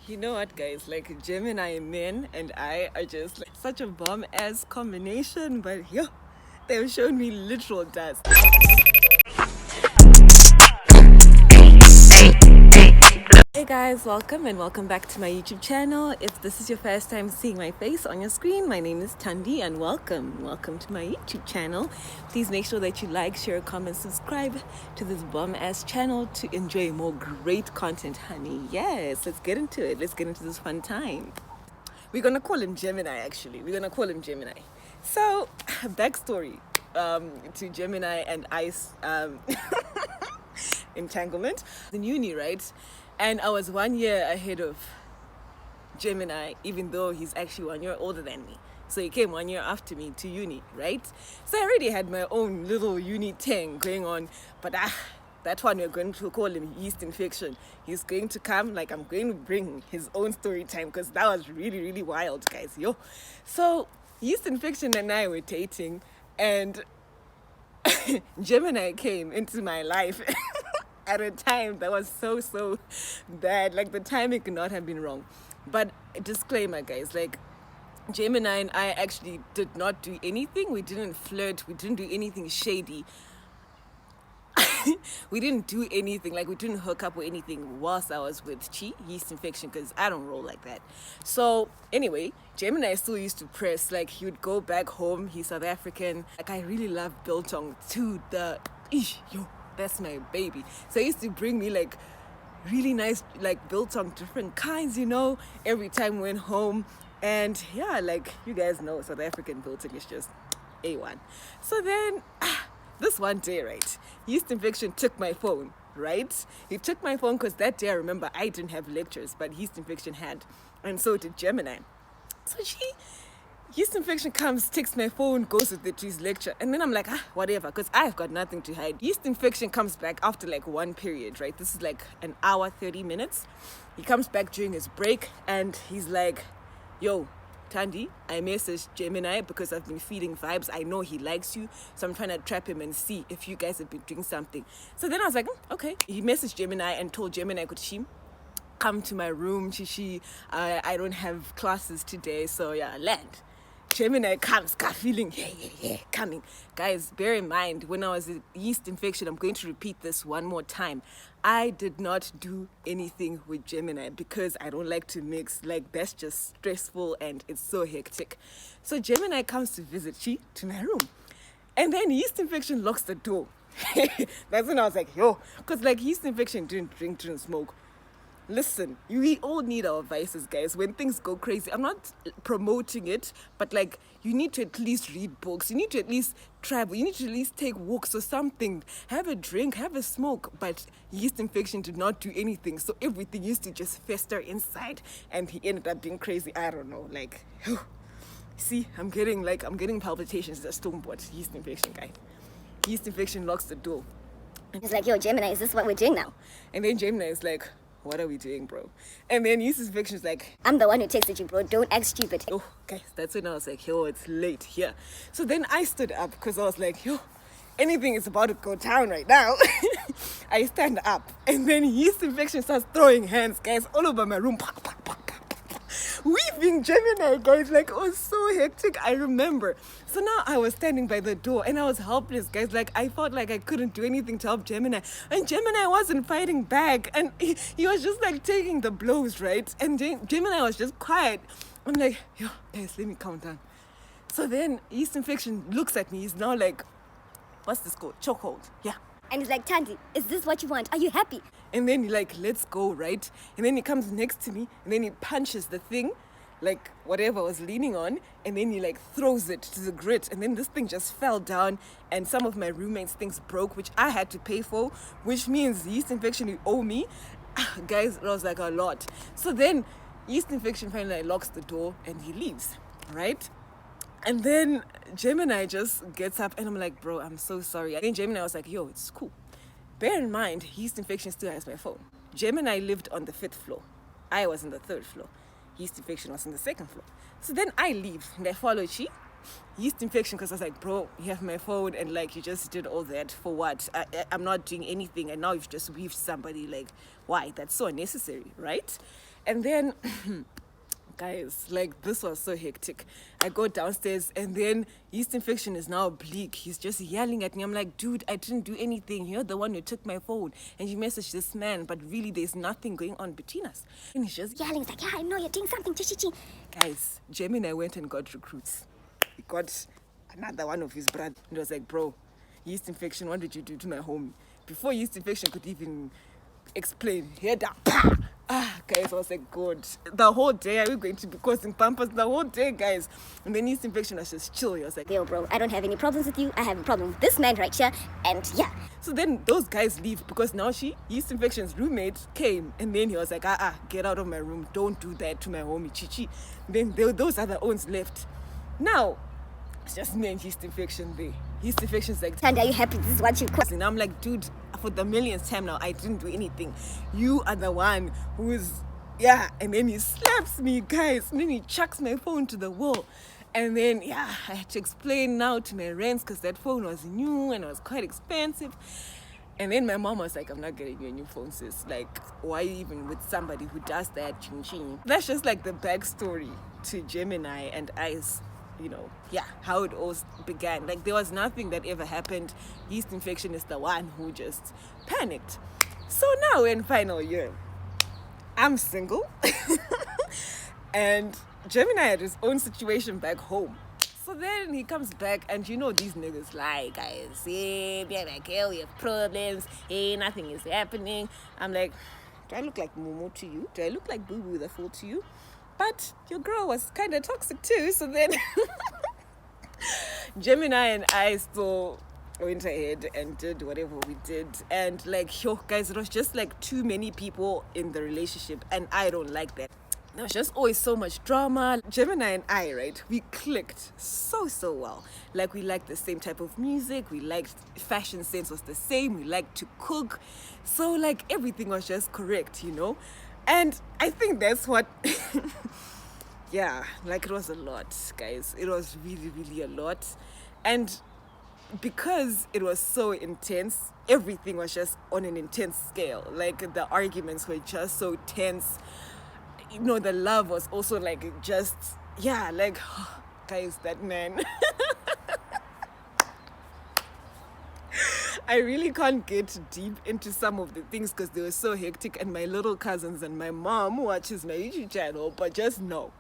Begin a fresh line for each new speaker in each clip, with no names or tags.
You know what, guys? Like Gemini Men and I are just like such a bomb-ass combination, but yo, they've shown me literal dust. Hey guys, welcome back to my YouTube channel. If this is your first time seeing my face on your screen, my name is Thandi and welcome to my YouTube channel. Please make sure that you like, share, comment, subscribe to this bomb-ass channel to enjoy more great content, honey. Yes, let's get into it. Let's get into this fun time. We're gonna call him Gemini, actually. We're gonna call him Gemini. So, backstory to Gemini and Ice entanglement. In uni, right? And I was 1 year ahead of Gemini, even though he's actually 1 year older than me. So he came 1 year after me to uni, right? So I already had my own little uni thing going on. But that one we're going to call him yeast infection. He's going to come, like I'm going to bring his own story time because that was really, really wild, guys. Yo. So yeast infection and I were dating and Gemini came into my life. At a time that was so bad. Like the timing could not have been wrong. But disclaimer, guys, like Gemini and I actually did not do anything. We didn't flirt. We didn't do anything shady. We didn't do anything. Like we didn't hook up or anything whilst I was with Chi, yeast infection, because I don't roll like that. So anyway, Gemini still used to press. Like he would go back home. He's South African. Like I really love biltong to the yo. That's my baby. So he used to bring me like really nice like biltong, different kinds, you know, every time we went home. And yeah, like you guys know, South African biltong is just A1. So then this one day, right, yeast infection took my phone, right? He took my phone because that day I remember I didn't have lectures, but yeast infection had, and so did Gemini. So yeast infection comes, takes my phone, goes with it to his lecture. And then I'm like, whatever, because I've got nothing to hide. Yeast infection comes back after like one period, right? This is like an hour, 30 minutes. He comes back during his break and he's like, yo, Thandi, I messaged Gemini because I've been feeling vibes. I know he likes you. So I'm trying to trap him and see if you guys have been doing something. So then I was like, okay. He messaged Gemini and told Gemini, could she come to my room? I don't have classes today. So yeah, land. Gemini comes, got feeling, coming. Guys, bear in mind, when I was in yeast infection, I'm going to repeat this one more time. I did not do anything with Gemini because I don't like to mix. Like, that's just stressful and it's so hectic. So Gemini comes to visit Chi to my room. And then yeast infection locks the door. That's when I was like, yo, because like yeast infection didn't drink, didn't smoke. Listen, we all need our vices, guys. When things go crazy, I'm not promoting it, but like you need to at least read books. You need to at least travel. You need to at least take walks or something. Have a drink, have a smoke. But yeast infection did not do anything, so everything used to just fester inside, and he ended up being crazy. I don't know, like, see, I'm getting palpitations. That's stonebot yeast infection, guy. Yeast infection locks the door.
He's like, yo, Gemini, is this what we're doing now?
And then Gemini is like, what are we doing, bro? And then yeast infection is like,
I'm the one who texted you, bro. Don't act stupid.
Oh, guys, that's when I was like, yo, it's late here. So then I stood up because I was like, yo, anything is about to go down right now. I stand up and then yeast infection starts throwing hands, guys, all over my room. Weaving Gemini, guys, like it was so hectic. I remember. So now I was standing by the door and I was helpless, guys. Like I felt like I couldn't do anything to help Gemini, and Gemini wasn't fighting back, and he was just like taking the blows, right? And Gemini was just quiet. I'm like, yo, guys, let me calm down. So then yeast infection looks at me. He's now like, what's this called? Chokehold. Yeah.
And he's like, Thandi, is this what you want? Are you happy?
And then he like, let's go, right? And then he comes next to me and then he punches the thing, like whatever I was leaning on, and then he like throws it to the grit, and then this thing just fell down and some of my roommates' things broke, which I had to pay for, which means yeast infection you owe me. Guys, it was like a lot. So then yeast infection finally locks the door and he leaves, right? And then Gemini just gets up and I'm like, bro, I'm so sorry. And then Gemini was like, yo, it's cool. Bear in mind, yeast infection still has my phone. Gemini lived on the 5th floor. I was on the 3rd floor. Yeast infection was on the 2nd floor. So then I leave and I follow Chi. Yeast infection because I was like, bro, you have my phone and like you just did all that for what? I'm not doing anything and now you've just weaved somebody. Like, why? That's so unnecessary, right? And then guys, like, this was so hectic. I go downstairs and then yeast infection is now bleak. He's just yelling at me. I'm like, dude, I didn't do anything. You're the one who took my phone and you messaged this man, but really there's nothing going on between us. And he's just
Yelling, he's like, yeah, I know you're doing something. Chi.
guys, Gemini went and got recruits. He got another one of his brothers. And was like, bro, yeast infection, what did you do to my homie? Before yeast infection could even explain, head down. Guys, I was like, God, the whole day are we going to be causing pampers? The whole day, guys. And then yeast infection was just chill. I was like,
Yo, bro, I don't have any problems with you. I have a problem with this man right here. And yeah.
so then those guys leave because now yeast infection's roommate came and then he was like, get out of my room. Don't do that to my homie Chichi. Then those other ones left. Now, it's just me and yeast infection there. Yeast infection's like,
Tandy, are you happy? This is what you caused.
and I'm like, dude, for the millionth time now, I didn't do anything. You are the one who's, and then he slaps me, guys. And then he chucks my phone to the wall. And then, I had to explain now to my rents because that phone was new and it was quite expensive. And then my mom was like, I'm not getting you a new phone, sis. Like, why are you even with somebody who does that? Ching ching. That's just like the backstory to Gemini and Ice. You know, how it all began. Like, there was nothing that ever happened. Yeast infection is the one who just panicked. So now in final year, I'm single. And Gemini had his own situation back home. So then he comes back and you know these niggas lie, guys. Yeah, we have problems. Hey, nothing is happening. I'm like, do I look like Momo to you? Do I look like Boo Boo the Fool to you? But your girl was kind of toxic too. So then Gemini and I still went ahead and did whatever we did. And like, yo, guys, it was just like too many people in the relationship. And I don't like that. There was just always so much drama. Gemini and I, right, we clicked so well. Like, we liked the same type of music. We liked fashion sense was the same. We liked to cook. So like everything was just correct, you know? And I think that's what, like it was a lot, guys. It was really a lot. And because it was so intense, everything was just on an intense scale. Like, the arguments were just so tense. You know, the love was also like just, like, guys, that man. I really can't get deep into some of the things because they were so hectic, and my little cousins and my mom watches my YouTube channel, but just know.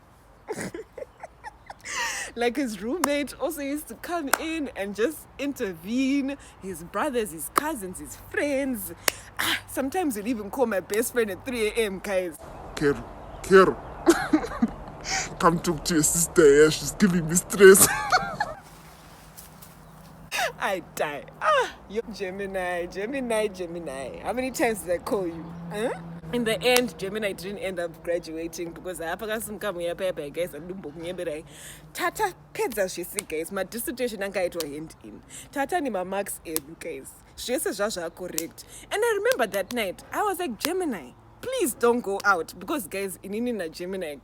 Like, his roommate also used to come in and just intervene. His brothers, his cousins, his friends. Sometimes he'll even call my best friend at 3 a.m., guys.
Kero, come talk to your sister here. She's giving me stress.
I die. You Gemini. How many times did I call you? Huh? In the end, Gemini didn't end up graduating because I guys and Tata pizza she said, guys. My dissertation and guide to hint in. Tata ni my marks guys. She says correct. And I remember that night, I was like, Gemini, please don't go out, because guys, in Gemini,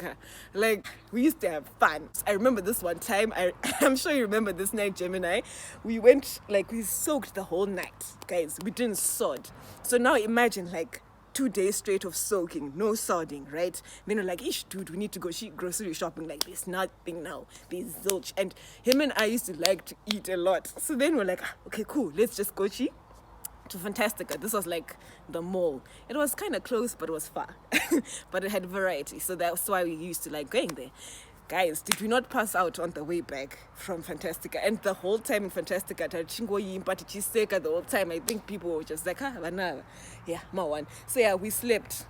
like, we used to have fun. I remember this one time, I'm sure you remember this night, Gemini. We went, like, we soaked the whole night, guys. We didn't sod. So now imagine, like, 2 days straight of soaking, no sodding, right? Then we're like, ish, dude, we need to go grocery shopping. Like, there's nothing now. There's zilch. And him and I used to like to eat a lot. So then we're like, okay, cool, let's just go to Fantastica. This was like the mall. It was kind of close, but it was far. But it had variety. So that's why we used to like going there. Guys, did we not pass out on the way back from Fantastica? And the whole time in Fantastica, the whole time, I think people were just like, Mawan. So we slept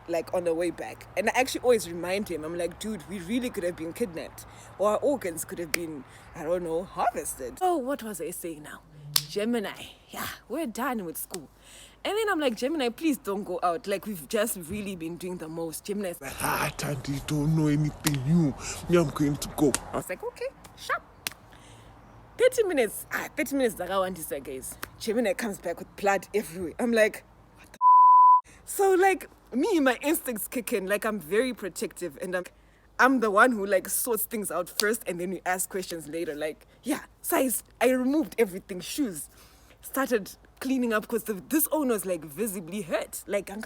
like on the way back. And I actually always remind him, I'm like, dude, we really could have been kidnapped. Or our organs could have been, I don't know, harvested. So what was I saying now? Gemini, we're done with school. And then I'm like, Gemini, please don't go out. Like, we've just really been doing the most. Gemini's like,
Tandy, don't know anything new. Me, I'm going to go.
I was like, okay, sharp. 30 minutes, that I want to guys. Gemini comes back with blood everywhere. I'm like, what the So, like, me, my instincts kick in. Like, I'm very protective, and I'm the one who like sorts things out first, and then we ask questions later. Like, so I removed everything, shoes, started cleaning up because this owner was like visibly hurt. Like, and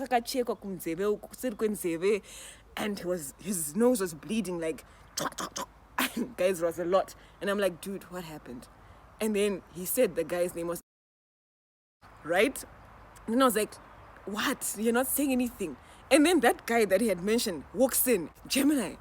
his nose was bleeding like, guys, it was a lot. And I'm like, dude, what happened? And then he said the guy's name was, right? And I was like, what? You're not saying anything. And then that guy that he had mentioned walks in. Gemini,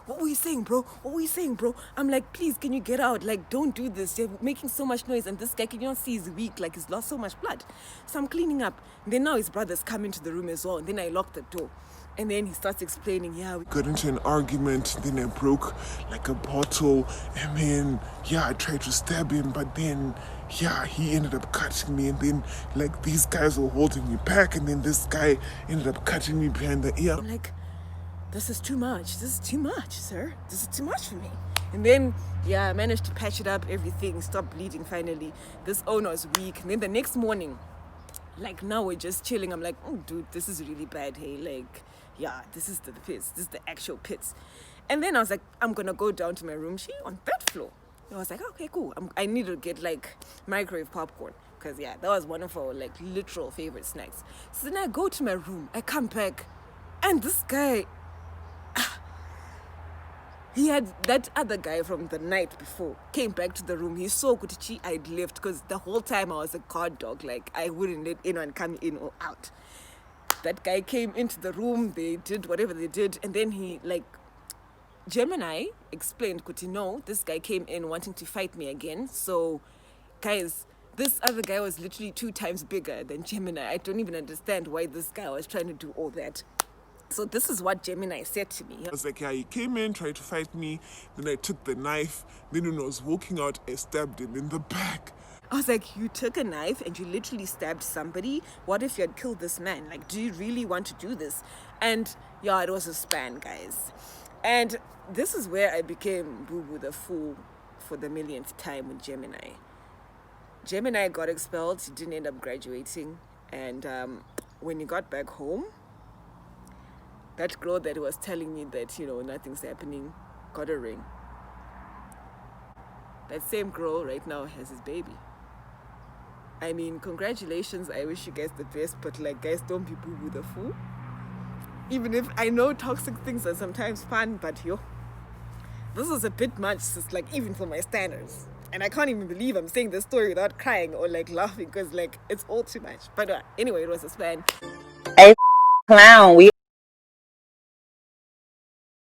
what were you saying, bro? What were you saying, bro? I'm like, please, can you get out? Like, don't do this. You're making so much noise. And this guy, can you not see he's weak? Like, he's lost so much blood. So I'm cleaning up. And then now his brothers come into the room as well. And then I lock the door. And then he starts explaining, we
got into an argument, then I broke like a bottle, and then I tried to stab him, but then he ended up cutting me, and then like these guys were holding me back, and then this guy ended up cutting me behind the ear.
I'm like, this is too much, sir. This is too much for me. And then I managed to patch it up, everything stopped bleeding finally. This owner was weak. And then the next morning, like now we're just chilling. I'm like, oh dude, this is really bad, hey, like this is the pits. This is the actual pits. And then I was like, I'm gonna go down to my room. She on third floor. And I was like, okay, cool. I need to get like microwave popcorn because that was one of our like literal favorite snacks. So then I go to my room. I come back, and this guy, he had that other guy from the night before came back to the room. He saw Kutichi I'd left because the whole time I was a guard dog. Like I wouldn't let anyone come in or out. That guy came into the room, they did whatever they did, and then he, like, Gemini explained, Kuti, no, this guy came in wanting to fight me again. So, guys, this other guy was literally 2 times bigger than Gemini. I don't even understand why this guy was trying to do all that. So this is what Gemini said to me.
I was like, he came in, tried to fight me, then I took the knife, then when I was walking out, I stabbed him in the back.
I was like, you took a knife and you literally stabbed somebody? What if you had killed this man? Like, do you really want to do this? And it was a span, guys. And this is where I became Boo-Boo the Fool for the millionth time with Gemini. Gemini got expelled. He didn't end up graduating. And when he got back home, that girl that was telling me that, nothing's happening, got a ring. That same girl right now has his baby. I mean, congratulations. I wish you guys the best, but like, guys, don't be Boo-Boo the Fool. Even if I know toxic things are sometimes fun, but this is a bit much, just like even for my standards. And I can't even believe I'm saying this story without crying or like laughing because like it's all too much. But anyway, it was a span.
Hey, clown, we